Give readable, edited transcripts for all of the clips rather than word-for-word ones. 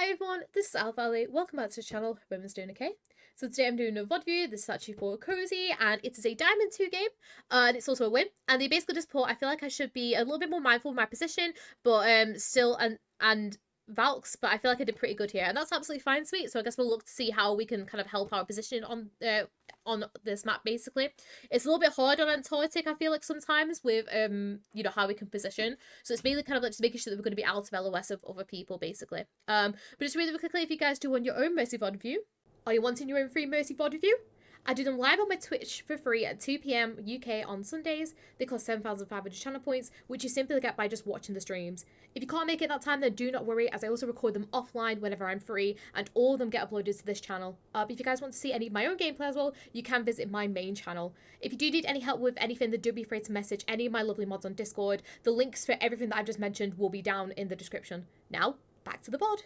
Hey everyone, this is Alpha Ali. Welcome back to the channel. Hope everyone's doing okay. So today I'm doing a VOD review. This is actually for Cozy, and it is a Diamond 2 game, and it's also a win. And they basically just put, I feel like I should be a little bit more mindful of my position, but still and Valks, but I feel like I did pretty good here, and that's absolutely fine, sweet. So I guess we'll look to see how we can kind of help our position on this map. Basically, it's a little bit hard on Antarctic, I feel like, sometimes with you know, how we can position. So it's mainly kind of like just making sure that we're going to be out of LOS of other people, basically. But just really quickly, if you guys do want your own Mercy VOD review, are you wanting your own free Mercy VOD review? I do them live on my Twitch for free at 2 PM UK on Sundays. They cost 7,500 channel points, which you simply get by just watching the streams. If you can't make it that time, then do not worry, as I also record them offline whenever I'm free, and all of them get uploaded to this channel. But if you guys want to see any of my own gameplay as well, you can visit my main channel. If you do need any help with anything, then don't be afraid to message any of my lovely mods on Discord. The links for everything that I've just mentioned will be down in the description. Now, back to the VOD.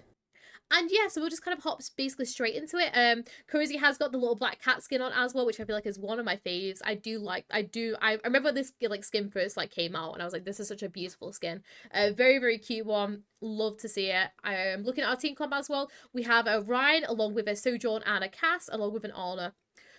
And yeah, so we'll just kind of hop basically straight into it. Cozy has got the little black cat skin on as well, which I feel like is one of my faves. I remember when this like skin first like came out, and I was like, this is such a beautiful skin. Very, very cute one. Love to see it. I'm looking at our team comp as well. We have a Ryan along with a Sojourn and a Cass along with an Anna.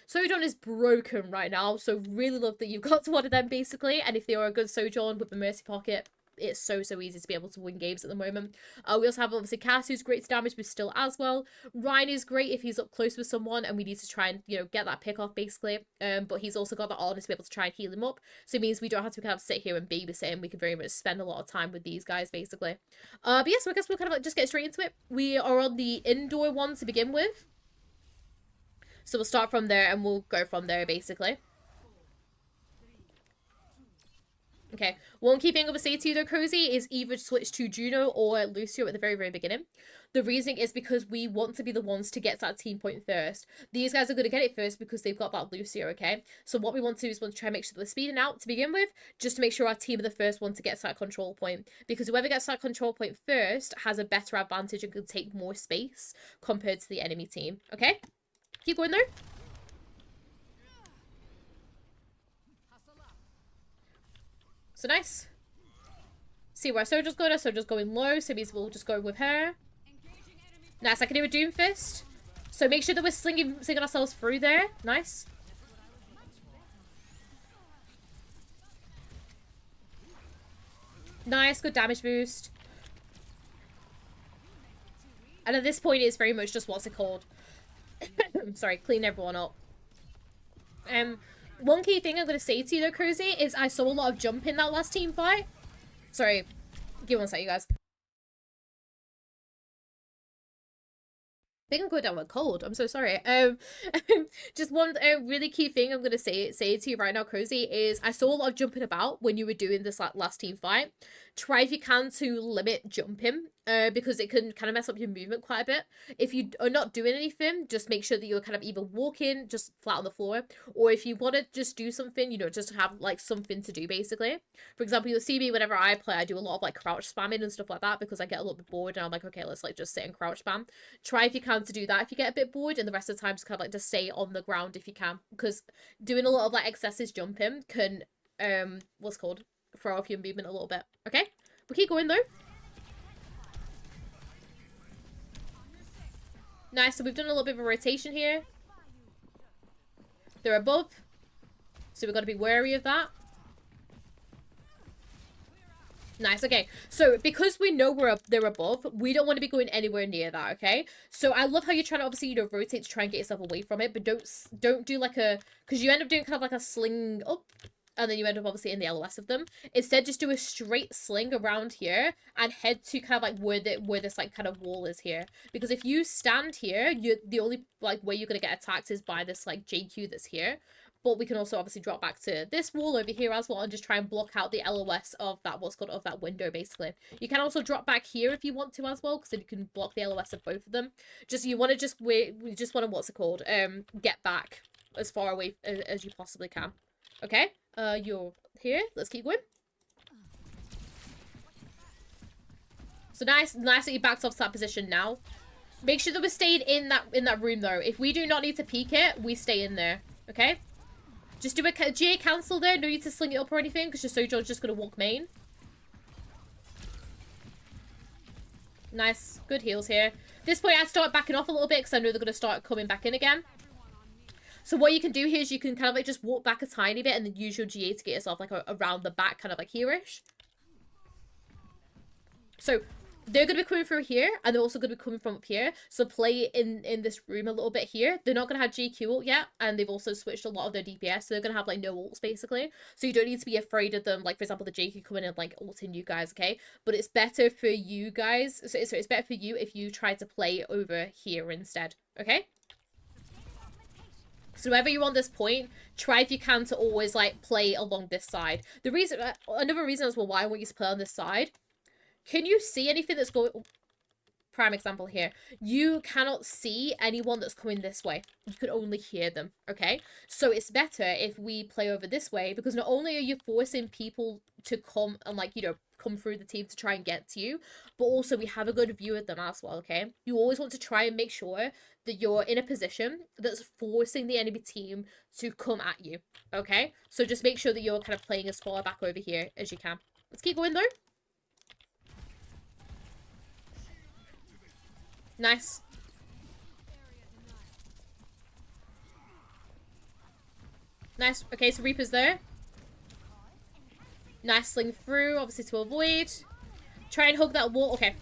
Sojourn is broken right now, so really love that you've got one of them basically. And if they are a good Sojourn with the Mercy Pocket, it's so easy to be able to win games at the moment. We also have obviously Cass, who's great to damage but still as well. Ryan is great if he's up close with someone and we need to try and, you know, get that pick off basically. But he's also got the honor to be able to try and heal him up, so it means we don't have to kind of sit here and babysit him. We can very much spend a lot of time with these guys basically. But yeah, so I guess we'll kind of like just get straight into it. We are on the indoor one to begin with, so we'll start from there and we'll go from there basically. Okay, one key thing I would say to you though, Cozy, is either switch to Juno or Lucio at the very, very beginning. The reason is because we want to be the ones to get to that team point first. These guys are going to get it first because they've got that Lucio, okay? So what we want to do is want to try and make sure that we're speeding out to begin with, just to make sure our team are the first one to get to that control point. Because whoever gets to that control point first has a better advantage and can take more space compared to the enemy team, okay? Keep going though. So nice. See where Sojourn's going. Sojourn's going low, so we'll just go with her. Nice, I can do a Doom Fist. So make sure that we're slinging ourselves through there. Nice. Nice, good damage boost. And at this point, it's very much just what's it called? Sorry, clean everyone up. One key thing I'm going to say to you though, Cozy, is I saw a lot of jump in that last team fight. Sorry, give one sec, you guys. I think I'm going down with cold. I'm so sorry. Just one really key thing I'm going to say to you right now, Cozy, is I saw a lot of jumping about when you were doing this last team fight. Try if you can to limit jumping, because it can kind of mess up your movement quite a bit. If you are not doing anything, just make sure that you're kind of either walking just flat on the floor, or if you want to just do something, you know, just to have like something to do basically. For example, you'll see me whenever I play, I do a lot of like crouch spamming and stuff like that because I get a little bit bored and I'm like, okay, let's like just sit and crouch spam. Try if you can to do that if you get a bit bored, and the rest of the time just kind of like just stay on the ground if you can, because doing a lot of like excessive jumping can what's called throw off your movement a little bit. Okay, we'll keep going though. Nice, so we've done a little bit of a rotation here. They're above, so we've got to be wary of that. Nice, okay. So because we know they're above, we don't want to be going anywhere near that, okay? So I love how you're trying to obviously, you know, rotate to try and get yourself away from it, but don't do like a, because you end up doing kind of like a sling up, and then you end up obviously in the LOS of them. Instead, just do a straight sling around here and head to kind of like where this like kind of wall is here. Because if you stand here, the only like way you're gonna get attacked is by this like JQ that's here. But we can also obviously drop back to this wall over here as well and just try and block out the LOS of that, what's called, of that window basically. You can also drop back here if you want to as well, because then you can block the LOS of both of them. Just you want to just wait, we just want to, what's it called, get back as far away as you possibly can. Okay, you're here. Let's keep going. So nice that you backed off to that position now. Make sure that we stayed in that room though. If we do not need to peek it, we stay in there. Okay. Just do a GA cancel there. No need to sling it up or anything, because your Sojourn's just going to walk main. Nice. Good heals here. This point, I start backing off a little bit because I know they're going to start coming back in again. So what you can do here is you can kind of like just walk back a tiny bit and then use your GA to get yourself like around the back, kind of like here-ish. So they're going to be coming through here, and they're also going to be coming from up here. So play in this room a little bit here. They're not going to have GQ ult yet, and they've also switched a lot of their DPS, so they're going to have like no ults basically. So you don't need to be afraid of them, like for example the JQ coming in and like ulting you guys, okay? But it's better for you guys, so it's better for you if you try to play over here instead, okay? So whenever you're on this point, try if you can to always like play along this side. The reason, another reason as well why I want you to play on this side. Can you see anything that's going... Prime example here. You cannot see anyone that's coming this way. You can only hear them, okay? So it's better if we play over this way, because not only are you forcing people to come and like, you know, come through the team to try and get to you, but also we have a good view of them as well, okay? You always want to try and make sure that you're in a position that's forcing the enemy team to come at you, okay? So just make sure that you're kind of playing as far back over here as you can. Let's keep going though. Nice. Nice. Okay, so Reaper's there. Nice sling through, obviously to avoid. Try and hug that wall. Okay.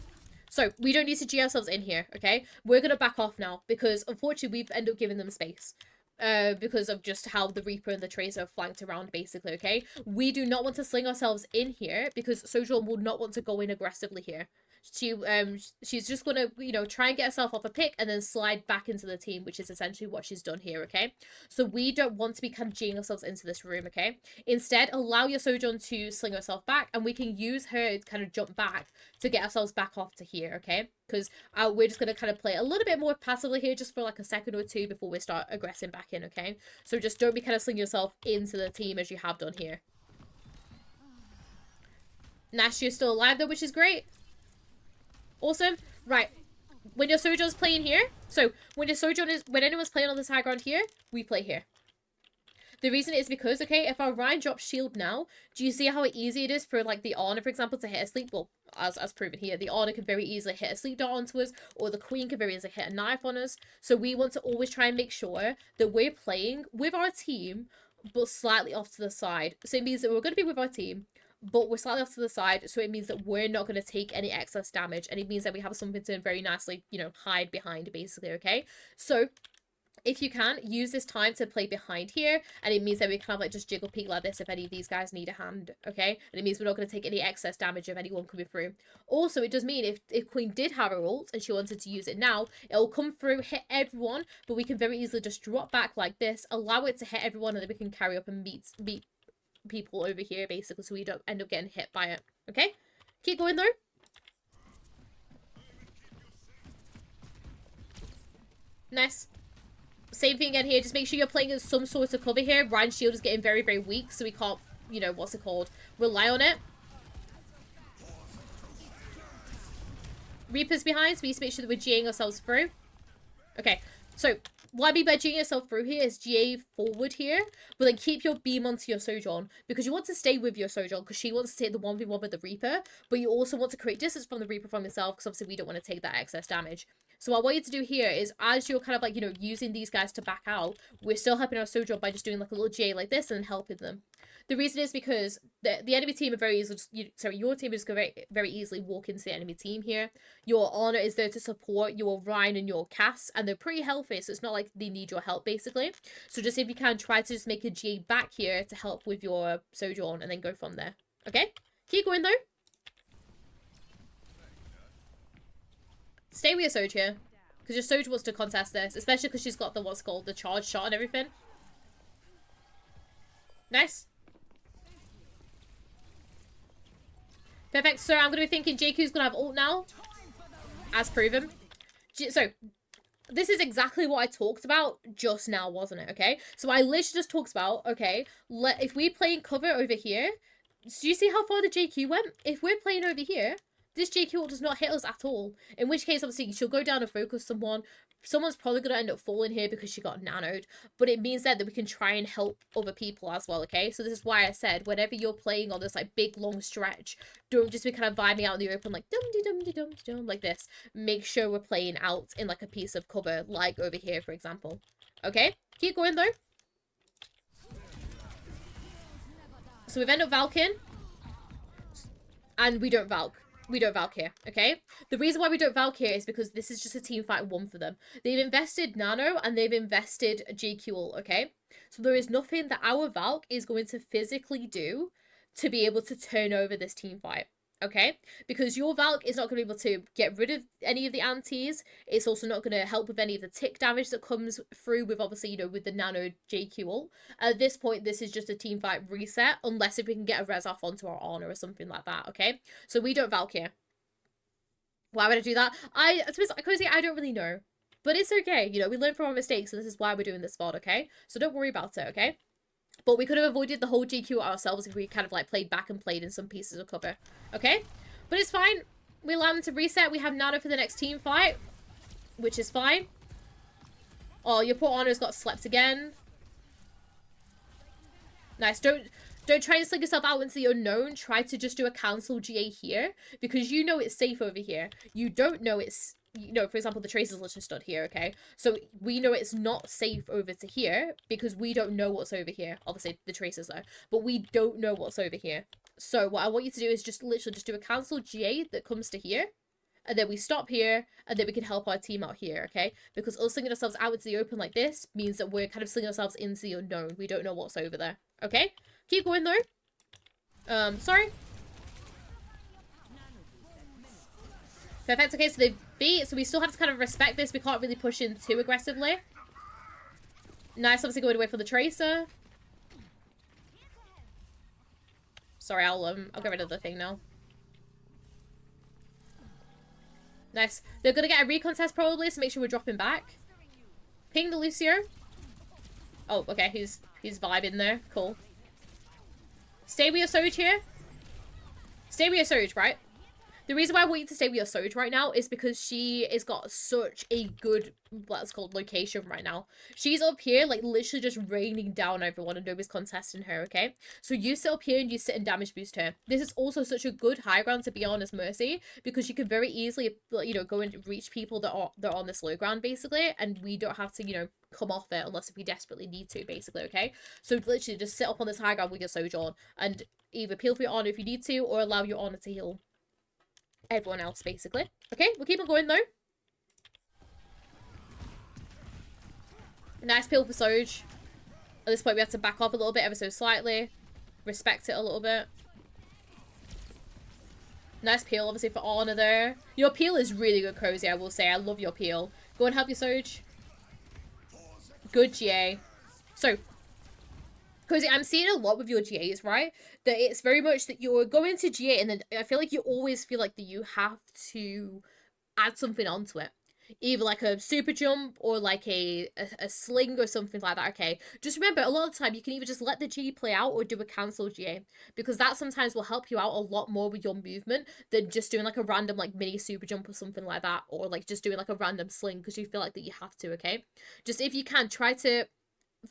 So, we don't need to G ourselves in here, okay? We're going to back off now, because unfortunately we've ended up giving them space. Because of just how the Reaper and the Tracer flanked around, basically, okay? We do not want to sling ourselves in here, because Sojourn will not want to go in aggressively here. She's just gonna, you know, try and get herself off a pick and then slide back into the team, which is essentially what she's done here, okay? So we don't want to be kind of G'ing ourselves into this room, okay? Instead, allow your Sojourn to sling herself back, and we can use her to kind of jump back to get ourselves back off to here, okay? Because we're just gonna kind of play a little bit more passively here, just for like a second or two before we start aggressing back in, okay? So just don't be kind of slinging yourself into the team as you have done here. Nash, you're still alive though, which is great. Awesome. Right. When your Sojourn's playing here, so when anyone's playing on this high ground here, we play here. The reason is because, okay, if our Ryan drops shield now, do you see how easy it is for, like, the Ana, for example, to hit a sleep? Well, as proven here, the Ana can very easily hit a sleep dart onto us, or the Queen can very easily hit a knife on us. So we want to always try and make sure that we're playing with our team, but slightly off to the side. So it means that we're going to be with our team, but we're slightly off to the side, so it means that we're not going to take any excess damage, and it means that we have something to very nicely, you know, hide behind, basically, okay? So, if you can, use this time to play behind here, and it means that we kind of, like, just jiggle peek like this if any of these guys need a hand, okay? And it means we're not going to take any excess damage of anyone coming through. Also, it does mean if Queen did have her ult, and she wanted to use it now, it'll come through, hit everyone, but we can very easily just drop back like this, allow it to hit everyone, and then we can carry up and beat people over here, basically, so we don't end up getting hit by it. Okay? Keep going, though. Nice. Same thing again here. Just make sure you're playing in some sort of cover here. Ryan's shield is getting very, very weak, so we can't, you know, what's it called? Rely on it. Reaper's behind, so we need to make sure that we're G'ing ourselves through. Okay, so what I mean by G'ing yourself through here is GA forward here, but then keep your beam onto your Sojourn, because you want to stay with your Sojourn, because she wants to take the 1v1 with the Reaper, but you also want to create distance from the Reaper from yourself, because obviously we don't want to take that excess damage. So what I want you to do here is, as you're kind of like, you know, using these guys to back out, we're still helping our Sojourn by just doing like a little GA like this and then helping them. The reason is because the enemy team are very easily, your team is going to very easily walk into the enemy team here. Your Ana is there to support your Ryan and your Cass, and they're pretty healthy, so it's not like they need your help, basically. So just if you can, try to just make a GA back here to help with your Sojourn, and then go from there. Okay? Keep going, though. Stay with your Soj here, because your Soj wants to contest this, especially because she's got the, what's called, the charge shot and everything. Nice. Perfect. So I'm going to be thinking JQ's going to have ult now, as proven. So this is exactly what I talked about just now, wasn't it? Okay. So I literally just talked about, okay, if we play in cover over here, do you see how far the JQ went? If we're playing over here, this JQ does not hit us at all. In which case, obviously, she'll go down and focus someone. Someone's probably going to end up falling here because she got nanoed. But it means that we can try and help other people as well, okay? So this is why I said, whenever you're playing on this, like, big, long stretch, don't just be kind of vibing out in the open, like, dum-de-dum-de-dum-de-dum, like this. Make sure we're playing out in, like, a piece of cover, like over here, for example. Okay? Keep going, though. So we've ended up Valking. And we don't Valk. We don't Valk here, okay? The reason why we don't Valk here is because this is just a team fight 1 for them. They've invested Nano and they've invested GQL, okay? So there is nothing that our Valk is going to physically do to be able to turn over this team fight, okay? Because your Valk is not going to be able to get rid of any of the antis. It's also not going to help with any of the tick damage that comes through with, obviously, you know, with the Nano JQL. At this point, this is just a team fight reset, unless if we can get a res off onto our honor or something like that, okay? So we don't Valk here. Why would I do that? Cozy, I don't really know. But it's okay, you know, we learn from our mistakes, and this is why we're doing this VOD, okay? So don't worry about it, okay? But we could have avoided the whole GQ ourselves if we kind of, like, played back and played in some pieces of cover. Okay? But it's fine. We allow them to reset. We have Nano for the next team fight, which is fine. Oh, your poor Honor's got slept again. Nice. Don't try and sling yourself out into the unknown. Try to just do a cancel GA here, because you know it's safe over here. You don't know it's... You know, for example, the Tracer's literally stood here, okay? So we know it's not safe over to here because we don't know what's over here. Obviously, the Tracer's there, but we don't know what's over here. So what I want you to do is just literally just do a cancel GA that comes to here, and then we stop here, and then we can help our team out here, okay? Because us slinging ourselves out into the open like this means that we're kind of slinging ourselves into the unknown. We don't know what's over there, okay? Keep going, though. Sorry. Perfect. Okay, so they've beat, so we still have to kind of respect this. We can't really push in too aggressively. Nice, obviously going away for the Tracer. Sorry, I'll get rid of the thing now. Nice. They're gonna get a recon test probably, so make sure we're dropping back. Ping the Lucio. Oh, okay, he's vibing there. Cool. Stay with your Surge here. Stay with your Surge, right? The reason why I want you to stay with your Surge right now is because she has got such a good, what's called, location right now. She's up here, like, literally just raining down everyone and nobody's contesting her, okay? So you sit up here and you sit and damage boost her. This is also such a good high ground to be on as Mercy, because you can very easily, you know, go and reach people that are on this low ground, basically, and we don't have to, you know, come off it unless if we desperately need to, basically, okay? So literally just sit up on this high ground with your Surge on and either peel for your honor if you need to, or allow your honor to heal everyone else, basically. Okay, we'll keep on going, though. Nice peel for Surge. At this point, we have to back off a little bit, ever so slightly. Respect it a little bit. Nice peel, obviously, for Honor there. Your peel is really good, Cozy, I will say. I love your peel. Go and help your Surge. Good GA. So, Cozy, I'm seeing a lot with your GAs, right? That it's very much that you're going to GA and then I feel like you always feel like that you have to add something onto it. Either like a super jump or like a sling or something like that, okay? Just remember, a lot of the time you can either just let the GA play out or do a cancel GA. Because that sometimes will help you out a lot more with your movement than just doing like a random like mini super jump or something like that. Or like just doing like a random sling because you feel like that you have to, okay? Just if you can, try to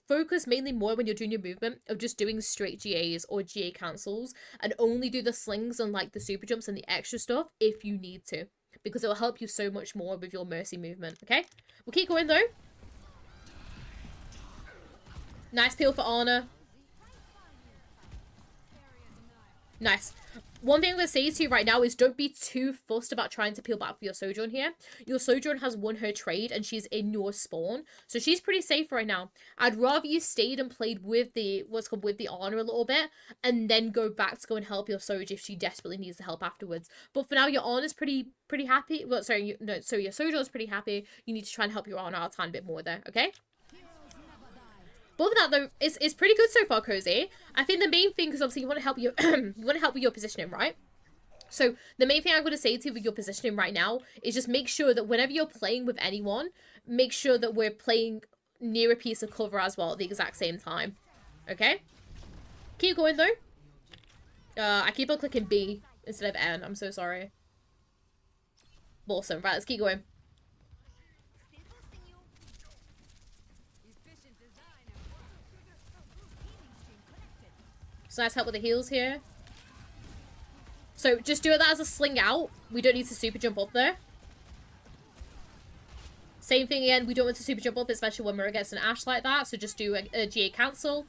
focus mainly more when you're doing your movement of just doing straight GAs or GA cancels and only do the slings and like the super jumps and the extra stuff if you need to, because it will help you so much more with your Mercy movement, okay? We'll keep going though. Nice peel for Honor. Nice. One thing I'm going to say to you right now is don't be too fussed about trying to peel back for your Sojourn here. Your Sojourn has won her trade and she's in your spawn. So she's pretty safe right now. I'd rather you stayed and played with the, what's called, with the Honor a little bit. And then go back to go and help your Soj if she desperately needs the help afterwards. But for now, your Honor's pretty happy. Well, sorry, so your Sojourn's pretty happy. You need to try and help your Honor out a tiny bit more there, okay? But other than that, though, it's pretty good so far, Cozy. I think the main thing, because obviously you want to help your, you want to help with your positioning, right? So the main thing I'm going to say to you with your positioning right now is just make sure that whenever you're playing with anyone, make sure that we're playing near a piece of cover as well at the exact same time. Okay? Keep going, though. I keep on clicking B instead of N. I'm so sorry. Awesome. Right, let's keep going. So nice help with the heals here. So just do that as a sling out. We don't need to super jump up there. Same thing again. We don't want to super jump up, especially when we're against an Ashe like that. So just do a GA cancel.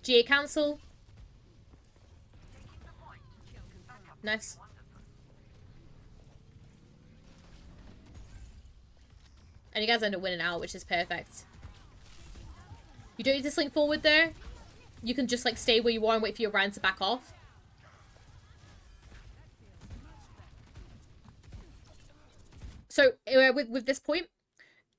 GA cancel. Nice. And you guys end up winning out, which is perfect. You don't need to sling forward there. You can just like stay where you are and wait for your Ryan to back off. So with this point,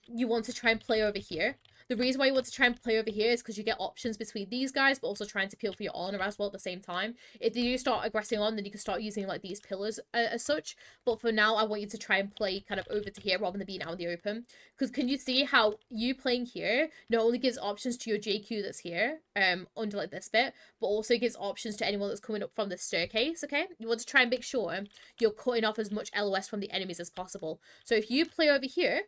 you want to try and play over here. The reason why you want to try and play over here is because you get options between these guys, but also trying to peel for your honor as well at the same time. If you start aggressing on, then you can start using like these pillars as such. But for now, I want you to try and play kind of over to here rather than being out in the open. Because can you see how you playing here not only gives options to your JQ that's here, under like this bit, but also gives options to anyone that's coming up from the staircase, okay? You want to try and make sure you're cutting off as much LOS from the enemies as possible. So if you play over here,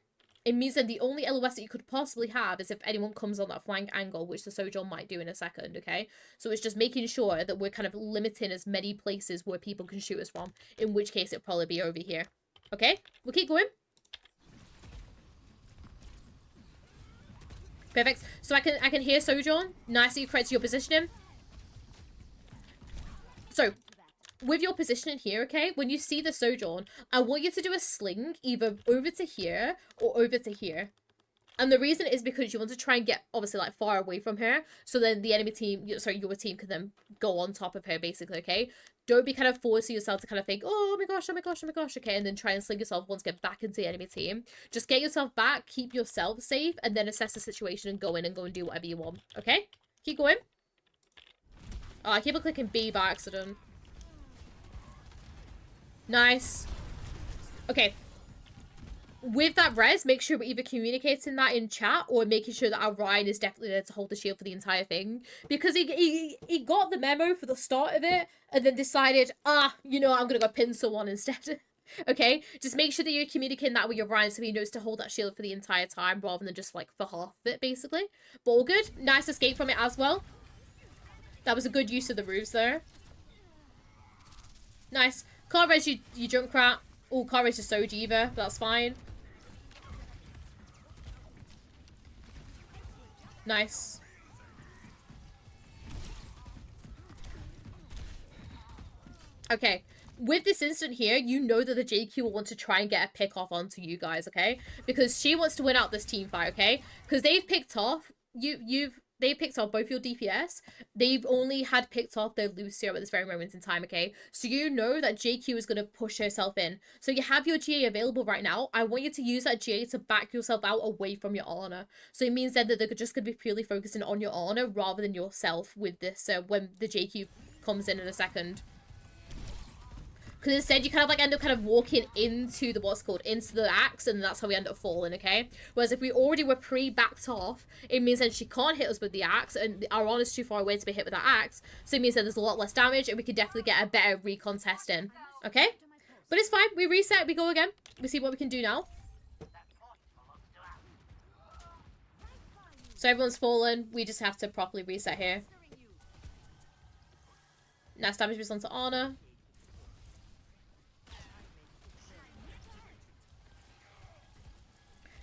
it means that the only LOS that you could possibly have is if anyone comes on that flank angle, which the Sojourn might do in a second, okay? So it's just making sure that we're kind of limiting as many places where people can shoot us from, in which case it'll probably be over here. Okay? We'll keep going. Perfect. So I can hear Sojourn. Nice that you corrected your positioning. So, with your positioning here, okay, when you see the Sojourn, I want you to do a sling either over to here or over to here. And the reason is because you want to try and get, obviously, like, far away from her, so then the enemy team, sorry, your team can then go on top of her, basically, okay? Don't be kind of forcing yourself to kind of think, oh my gosh, oh my gosh, oh my gosh, okay, and then try and sling yourself once get back into the enemy team. Just get yourself back, keep yourself safe, and then assess the situation and go in and go and do whatever you want, okay? Keep going. Oh, I keep on clicking B by accident. Nice. Okay. With that res, make sure we're either communicating that in chat or making sure that our Ryan is definitely there to hold the shield for the entire thing. Because he got the memo for the start of it and then decided, you know, I'm going to go pin someone instead. Okay? Just make sure that you're communicating that with your Ryan so he knows to hold that shield for the entire time rather than just like for half of it, basically. But all good. Nice escape from it as well. That was a good use of the roofs there. Nice. Can't res you Junkrat. Oh, can't res your Soj either. That's fine. Nice. Okay. With this instant here, you know that the JQ will want to try and get a pick off onto you guys, okay? Because she wants to win out this team fight, okay? Because they've picked off... They picked off both your DPS. They've only had picked off their Lucio at this very moment in time, okay? So you know that JQ is going to push herself in. So you have your GA available right now. I want you to use that GA to back yourself out away from your honor. So it means then that they're just going to be purely focusing on your honor rather than yourself with this when the JQ comes in a second. Because instead you kind of like end up kind of walking into the into the axe, and that's how we end up falling, okay? Whereas if we already were pre-backed off, it means that she can't hit us with the axe, and our honor's too far away to be hit with that axe, so it means that there's a lot less damage, and we could definitely get a better recontest in, okay? But it's fine, we reset, we go again, we see what we can do now. So everyone's fallen, we just have to properly reset here. Nice damage was onto honor.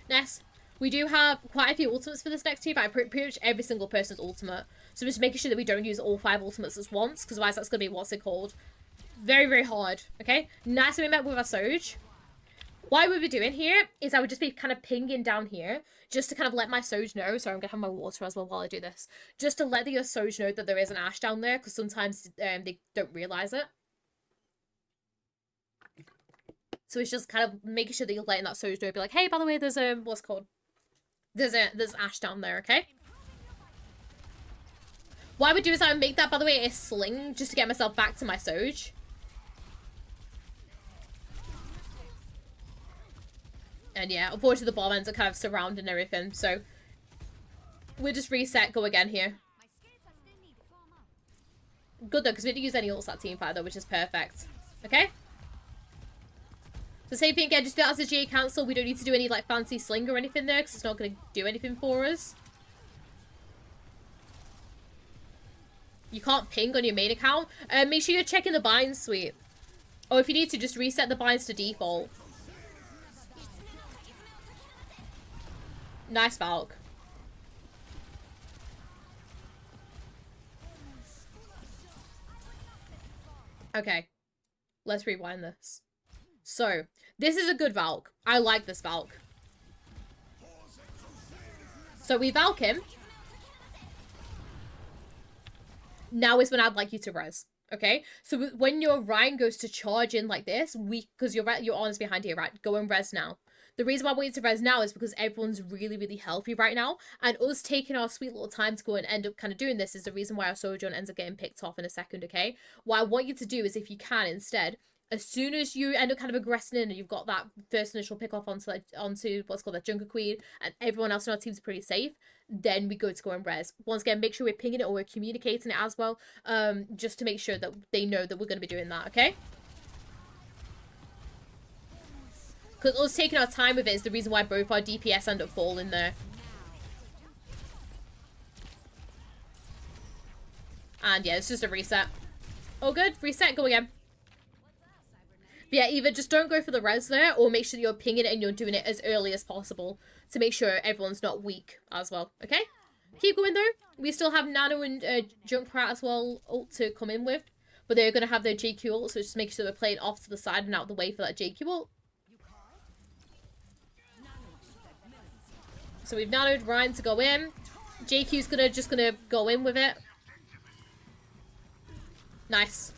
Nice. We do have quite a few ultimates for this next team, but pretty much every single person's ultimate. So just making sure that we don't use all 5 ultimates at once, because otherwise that's going to be, what's it called? Very, very hard. Okay? Nice that we met with our Soj. What I would be doing here is I would just be kind of pinging down here, just to kind of let my Soj know. Sorry, I'm going to have my water as well while I do this. Just to let the Soj know that there is an Ashe down there, because sometimes they don't realise it. So it's just kind of making sure that you're letting that Soj know, be like, hey, by the way, there's what's it called? There's Ashe down there, okay? What I would do is I would make that, by the way, a sling, just to get myself back to my Soj. And yeah, unfortunately the bomb ends are kind of surrounding everything, so we'll just reset, go again here. Good though, because we didn't use any ults that team fight though, which is perfect. Okay? So So same thing again, just do that as a GA cancel. We don't need to do any like fancy sling or anything there because it's not going to do anything for us. You can't ping on your main account. Make sure you're checking the binds suite. Or if you need to, just reset the binds to default. Nice Valk. Okay. Let's rewind this. So, this is a good Valk. I like this Valk. So we Valk him. Now is when I'd like you to res. Okay? So when your Ryan goes to charge in like this, because your honors behind here, right? Go and res now. The reason why I want you to res now is because everyone's really, really healthy right now. And us taking our sweet little time to go and end up kind of doing this is the reason why our Sojourn ends up getting picked off in a second, okay? What I want you to do is, if you can, instead, as soon as you end up kind of aggressing in and you've got that first initial pick off onto what's called that Junker Queen and everyone else in our team's pretty safe, then we go to go and res. Once again, make sure we're pinging it or we're communicating it as well, just to make sure that they know that we're going to be doing that, okay? Because us taking our time with it is the reason why both our DPS end up falling there. And yeah, it's just a reset. Oh good, reset, go again. But yeah, either just don't go for the res there, or make sure that you're pinging it and you're doing it as early as possible to make sure everyone's not weak as well, okay? Keep going though. We still have Nano and Junkrat as well ult to come in with, but they're going to have their JQ ult, so just make sure that we're playing off to the side and out of the way for that JQ ult. So we've nanoed Ryan to go in. JQ's just gonna go in with it. Nice.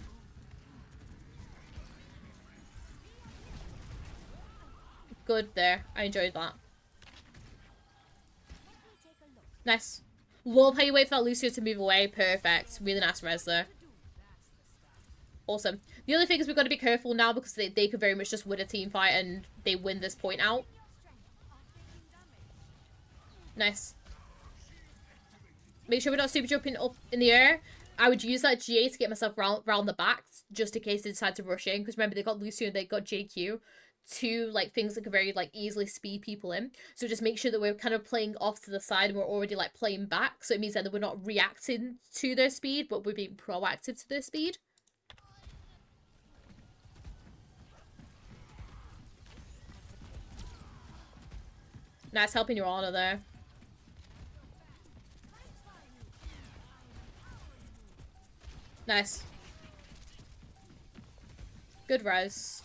Good there. I enjoyed that. Nice. Love how you wait for that Lucio to move away. Perfect. Really nice res there. Awesome. The other thing is we've got to be careful now because they could very much just win a team fight and they win this point out. Nice. Make sure we're not super jumping up in the air. I would use that GA to get myself round the back just in case they decide to rush in. Because remember, they got Lucio and they got JQ. Two like things that could very like easily speed people in. So just make sure that we're kind of playing off to the side and we're already like playing back. So it means that we're not reacting to their speed, but we're being proactive to their speed. Nice helping your honor there. Nice. Good res.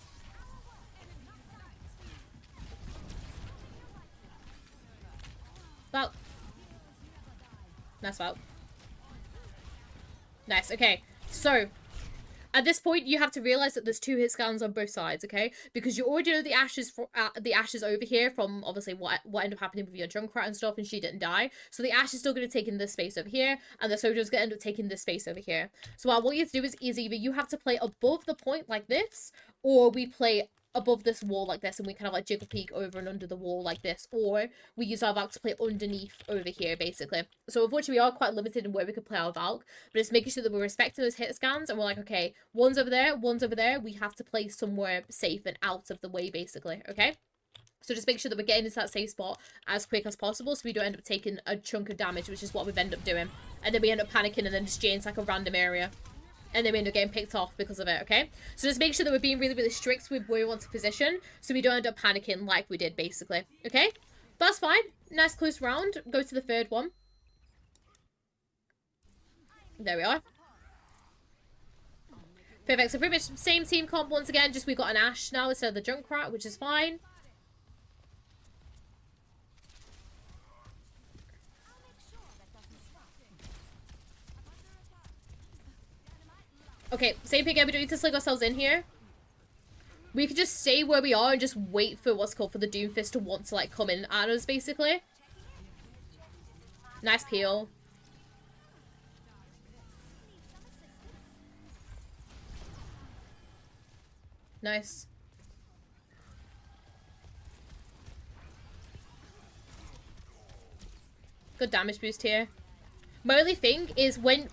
Well. Nice well. Nice, okay. So, at this point, you have to realize that there's 2 hit scans on both sides, okay? Because you already know the ashes over here from obviously what ended up happening with your Junkrat and stuff, and she didn't die. So the ash is still going to take in this space over here, and the soldier's going to end up taking this space over here. So what I want you to do is either you have to play above the point like this, or we play above this wall like this and we kind of like jiggle peek over and under the wall like this, or we use our Valk to play underneath over here basically. So unfortunately we are quite limited in where we could play our Valk, but it's making sure that we're respecting those hit scans and we're like, okay, one's over there, we have to play somewhere safe and out of the way basically, okay? So just make sure that we're getting into that safe spot as quick as possible so we don't end up taking a chunk of damage, which is what we've ended up doing. And then we end up panicking and then just Jane's like a random area. And then we end up getting picked off because of it, okay? So just make sure that we're being really, really strict with where we want to position so we don't end up panicking like we did, basically. Okay? But that's fine. Nice close round. Go to the 3rd one. There we are. Perfect. So pretty much same team comp once again, just we've got an Ashe now instead of the Junkrat, which is fine. Okay, same thing again, we don't need to sling ourselves in here. We could just stay where we are and just wait for what's called for the Doomfist to want to like come in at us, basically. Nice peel. Nice. Good damage boost here. My only thing is when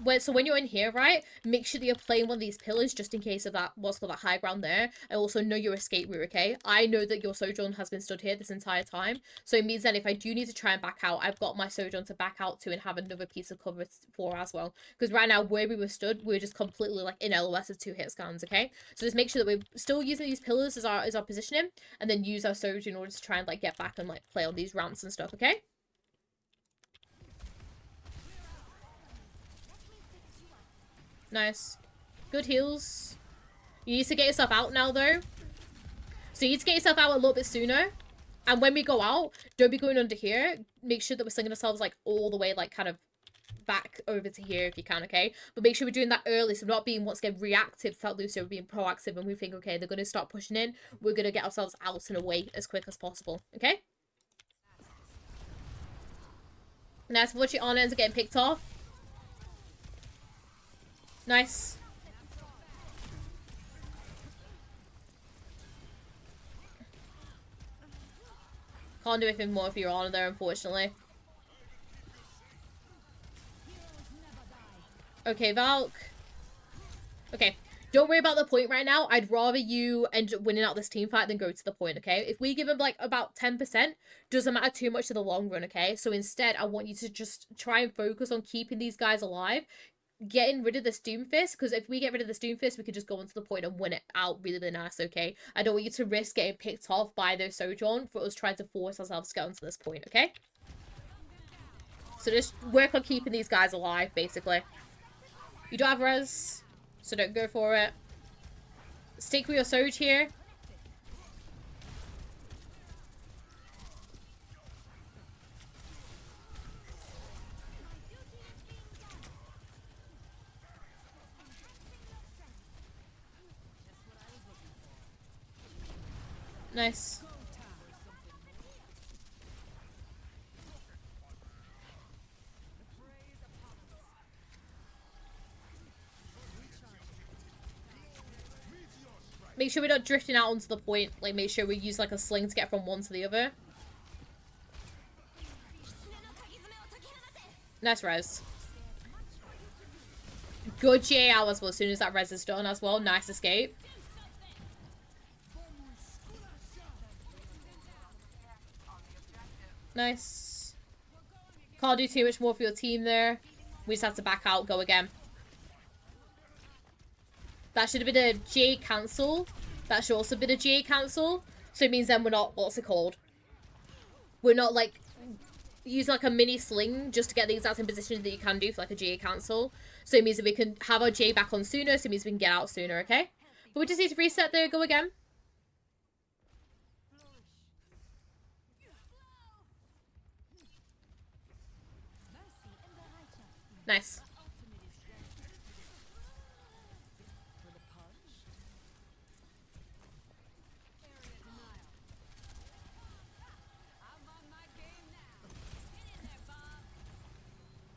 you're in here, right, make sure that you're playing one of these pillars just in case of that, what's called that high ground there. I also know your escape route, okay? I know that your Sojourn has been stood here this entire time. So it means that if I do need to try and back out, I've got my Sojourn to back out to and have another piece of cover for as well. Because right now, where we were stood, we were just completely like in LOS of 2-hit scans, okay? So just make sure that we're still using these pillars as our positioning, and then use our Sojourn in order to try and like get back and like play on these ramps and stuff, okay? Nice. Good heals. You need to get yourself out now, though. So you need to get yourself out a little bit sooner. And when we go out, don't be going under here. Make sure that we're slinging ourselves, like, all the way, like, kind of back over to here if you can, okay? But make sure we're doing that early, so we're not being, once again, reactive to that Lucio. We're being proactive, and we think, okay, they're going to start pushing in. We're going to get ourselves out and away as quick as possible, okay? Nice. Watch your honor ends up getting picked off. Nice. Can't do anything more if you're on there, unfortunately. Okay, Valk. Okay, don't worry about the point right now. I'd rather you end up winning out this team fight than go to the point, okay? If we give them, like, about 10%, doesn't matter too much to the long run, okay? So instead, I want you to just try and focus on keeping these guys alive, getting rid of this Doomfist, because if we get rid of this Doomfist, we could just go into the point and win it out really, really nice, okay? I don't want you to risk getting picked off by those Sojourn for us trying to force ourselves to get onto this point, okay? So just work on keeping these guys alive, basically. You don't have res, so don't go for it. Stick with your Soj here. Nice. Make sure we're not drifting out onto the point. Like, make sure we use, like, a sling to get from one to the other. Nice res. Good GA out as well, as soon as that res is done as well. Nice escape. Nice. Can't do too much more for your team there. We just have to back out, go again. That should have been a GA cancel. That should also have been a GA cancel. So it means then we're not, what's it called? We're not, like, using, like, a mini sling just to get the exact same position that you can do for, like, a GA cancel. So it means that we can have our GA back on sooner, so it means we can get out sooner, okay? But we just need to reset there, go again. Nice.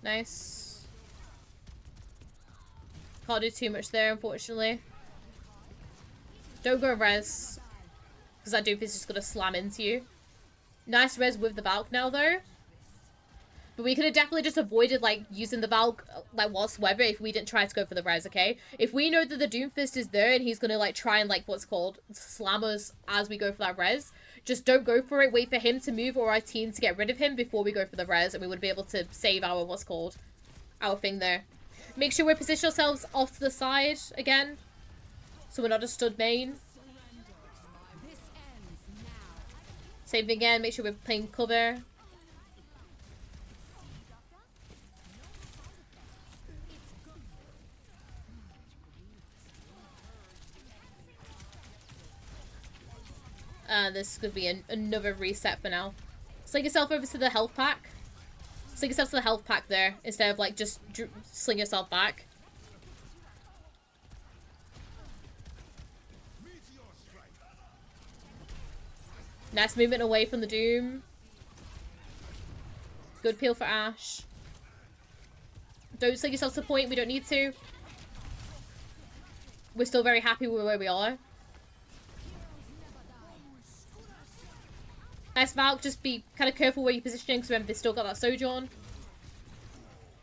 Nice. Can't do too much there, unfortunately. Don't go res, because that Doomfist is just going to slam into you. Nice res with the Valk now, though. But we could have definitely just avoided, like, using the Valk, like, whatsoever if we didn't try to go for the res, okay? If we know that the Doomfist is there and he's going to, like, try and, like, what's called, slam us as we go for that res, just don't go for it. Wait for him to move or our team to get rid of him before we go for the res, and we would be able to save our, what's called, our thing there. Make sure we position ourselves off to the side again, so we're not just stood main. Same thing again, make sure we're playing cover. This could be another reset for now. Sling yourself over to the health pack. Sling yourself to the health pack there, instead of, like, just sling yourself back. Nice movement away from the Doom. Good peel for Ashe. Don't sling yourself to the point, we don't need to. We're still very happy with where we are. Nice Valk, just be kind of careful where you're positioning, because remember, they've still got that Sojourn.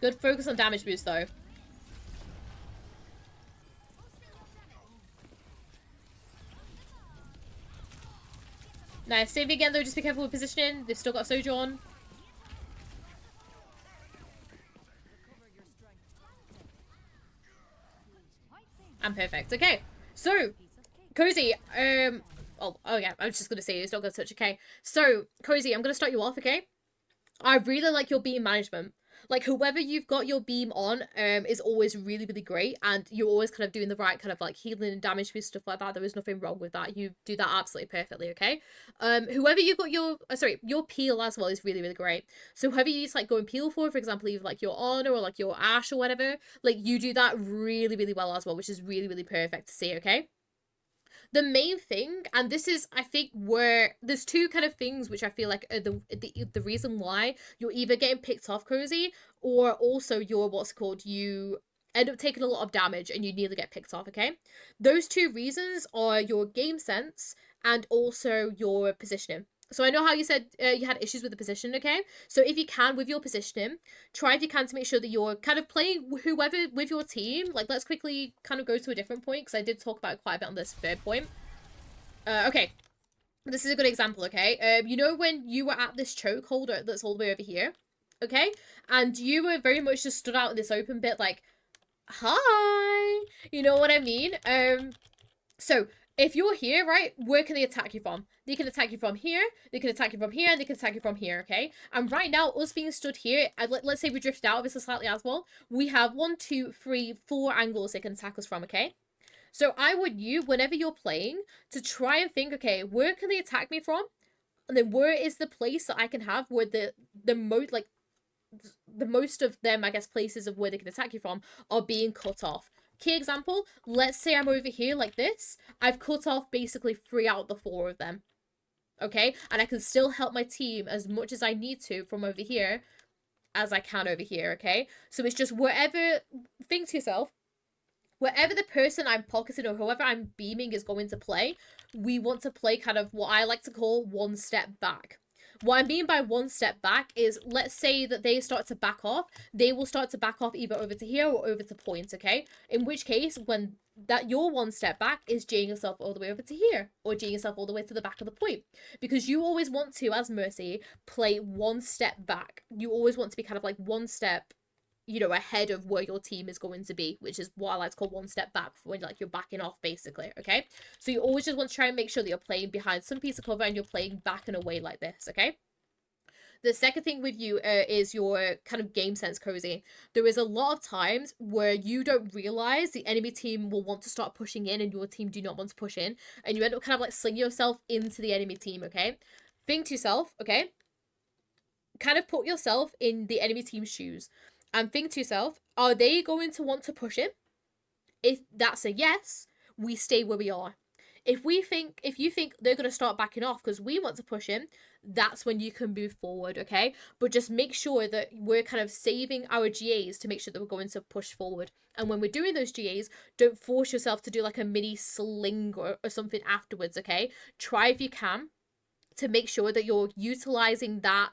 Good focus on damage boost, though. Nice. Save again, though. Just be careful with positioning. They've still got Sojourn. I'm perfect. Okay. So, Cozy, oh yeah, I was just gonna say it's not gonna touch. Okay. So, Cozy, I'm gonna start you off, okay? I really like your beam management. Like whoever you've got your beam on, is always really, really great, and you're always kind of doing the right kind of like healing and damage with stuff like that. There is nothing wrong with that. You do that absolutely perfectly, okay? Whoever you've got your sorry, your peel as well is really, really great. So whoever you just like go and peel for example, either like your honor or like your ash or whatever, like you do that really, really well as well, which is really, really perfect to see, okay? The main thing, and this is I think where there's two kind of things which I feel like are the reason why you're either getting picked off, Cozy, or also you're what's called you end up taking a lot of damage and you nearly get picked off, okay? Those two reasons are your game sense and also your positioning. So I know how you said you had issues with the position, okay? So if you can, with your positioning, try if you can to make sure that you're kind of playing whoever with your team. Like, let's quickly kind of go to a different point, because I did talk about it quite a bit on this third point. Okay. This is a good example, okay? You know when you were at this chokehold that's all the way over here? Okay? And you were very much just stood out in this open bit like, hi! You know what I mean? So, if you're here, right, where can they attack you from? They can attack you from here, they can attack you from here, and they can attack you from here, okay? And right now, us being stood here, let's say we drifted out of this slightly as well, we have 1, 2, 3, 4 angles they can attack us from, okay? So I want you, whenever you're playing, to try and think, okay, where can they attack me from? And then where is the place that I can have where the most, like, the most of them, I guess, places of where they can attack you from are being cut off. Key example, let's say I'm over here like this. I've cut off basically 3 out of the 4 of them. Okay? And I can still help my team as much as I need to from over here as I can over here, okay? So it's just wherever, think to yourself, wherever the person I'm pocketing or whoever I'm beaming is going to play, we want to play kind of what I like to call one step back. What I mean by one step back is, let's say that they start to back off, they will start to back off either over to here or over to point, okay? In which case, when that your one step back is J'ing yourself all the way over to here, or J'ing yourself all the way to the back of the point. Because you always want to, as Mercy, play one step back. You always want to be kind of like one step, you know, ahead of where your team is going to be, which is what I like to call one step back, when like you're backing off basically, okay? So you always just want to try and make sure that you're playing behind some piece of cover and you're playing back and away like this, okay? The second thing with you is your kind of game sense, Cozy. There is a lot of times where you don't realize the enemy team will want to start pushing in and your team do not want to push in, and you end up kind of like slinging yourself into the enemy team, okay? Think to yourself, okay? Kind of put yourself in the enemy team's shoes and think to yourself, are they going to want to push in? If that's a yes, we stay where we are. If you think they're going to start backing off because we want to push in, that's when you can move forward, okay? But just make sure that we're kind of saving our GAs to make sure that we're going to push forward. And when we're doing those GAs, don't force yourself to do like a mini sling or something afterwards, okay? Try if you can to make sure that you're utilizing that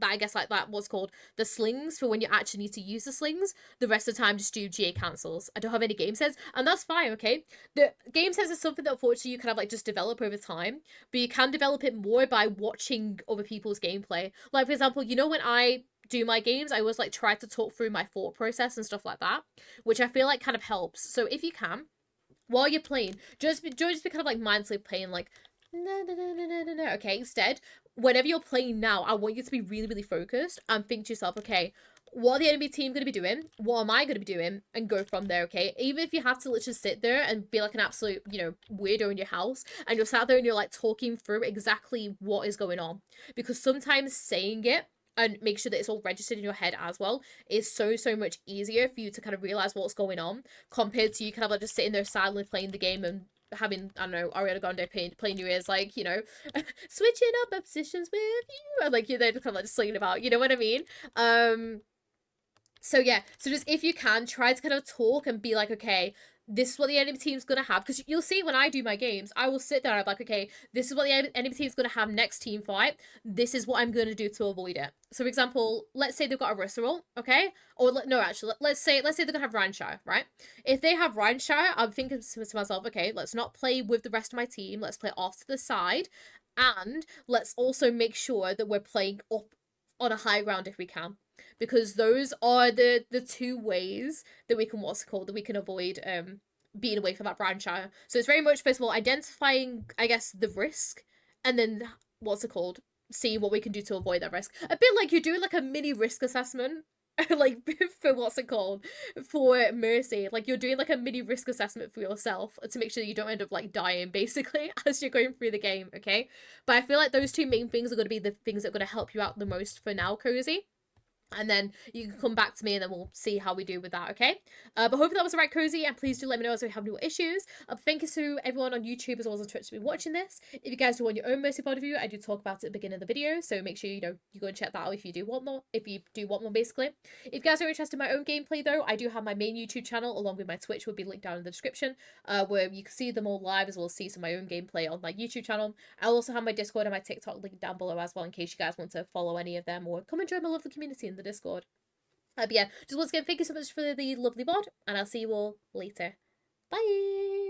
I guess like that what's called the slings for when you actually need to use the slings. The rest of the time just do GA cancels. I don't have any game sense, and that's fine, okay? The game sense is something that unfortunately you kind of like just develop over time, but you can develop it more by watching other people's gameplay. Like for example, you know, when I do my games, I always like try to talk through my thought process and stuff like that, which I feel like kind of helps. So if you can, while you're playing, just be kind of like mindlessly playing like no. Okay, instead, whenever you're playing now, I want you to be really, really focused and think to yourself, okay, what are the enemy team going to be doing? What am I going to be doing? And go from there, okay? Even if you have to literally sit there and be like an absolute, you know, weirdo in your house, and you're sat there and you're like talking through exactly what is going on. Because sometimes saying it and make sure that it's all registered in your head as well is so much easier for you to kind of realize what's going on compared to you kind of like just sitting there silently playing the game and having, I don't know, Ariana Grande playing your ears, like, you know, switching up positions with you, and like, you're there just kind of like singing about, you know what I mean? So yeah, so just if you can, try to kind of talk and be like, okay, this is what the enemy team's gonna have. Because you'll see when I do my games, I will sit there and I'm like, okay, this is what the enemy team's gonna have next team fight. This is what I'm gonna do to avoid it. So, for example, let's say they've got a Risserol, okay? Or no, actually, let's say they're gonna have Ryanshire, right? If they have Ryanshire, I'm thinking to myself, okay, let's not play with the rest of my team. Let's play off to the side, and let's also make sure that we're playing up on a high ground if we can, because those are the two ways that we can that we can avoid being away from that Ryanshire. So it's very much, first of all, identifying, I guess, the risk, and then see what we can do to avoid that risk. A bit like you're doing like a mini risk assessment. Like for for Mercy, like you're doing like a mini risk assessment for yourself to make sure you don't end up like dying basically as you're going through the game, okay? But I feel like those two main things are going to be the things that are going to help you out the most for now, Cozy. And then you can come back to me and then we'll see how we do with that, okay? But hopefully that was the right, Cozy, and please do let me know if we have any issues. Thank you to everyone on YouTube as well as on Twitch to be watching this. If you guys do want your own Mercy Pod review, I do talk about it at the beginning of the video, so make sure you go and check that out if you do want one basically. If you guys are interested in my own gameplay though, I do have my main YouTube channel along with my Twitch, will be linked down in the description, where you can see them all live as well as see some of my own gameplay on my YouTube channel. I'll also have my Discord and my TikTok linked down below as well in case you guys want to follow any of them or come and join my lovely community in the Discord. But yeah, just once again, thank you so much for the lovely VOD, and I'll see you all later. Bye!